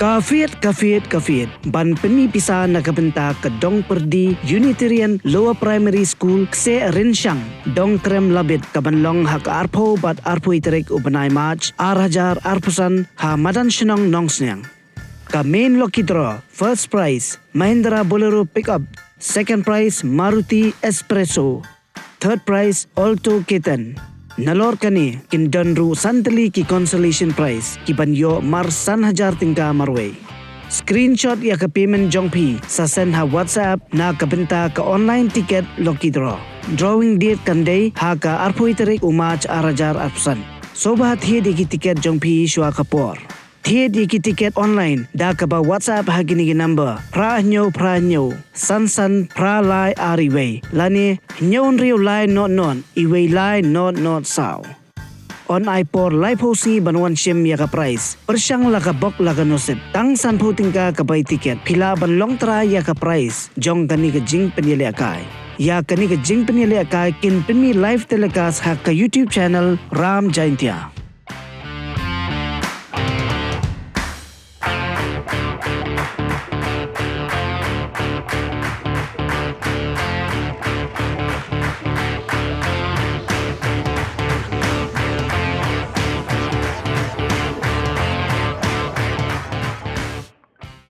Kafit ban Pynmih Pisa nakabenta ke Dongpyrdi Unitarian Lower Primary School kse Rinsyang dong krem labit kabanlong hak arpo bat arpo iterik ubanai March arhajar arpusan ha madan shenong nongsnyang. Ka main lucky draw first prize Mahindra Bolero pickup, second prize Maruti Espresso, third prize Alto Ketan. Nalor kani kin donru santali ki consolation prize ki banyo mar 1,000 tingka marway. Screenshot ya ka payment jongpi sa send ha WhatsApp na kabenta ka online ticket lucky draw. Drawing date kanday ha ka arpo iterik umach arajar arpsan. Sobat hi di ki ticket jongpi shwa kapor. Thi di ki ticket online da ka ba WhatsApp ha gini ki number pra nyo san pra lai ariway lani nyon riu lai non iway lai not sao. On iPor lai posi banwan shim ya ka price persyang la ka bok la ka nosip tang san puting ka bay ticket pila ban long tra ya ka price jong kani ka jing penili akai ya kani ka jing penili akai kin Pynmih live telecast ha ka YouTube channel Ram Jaintia.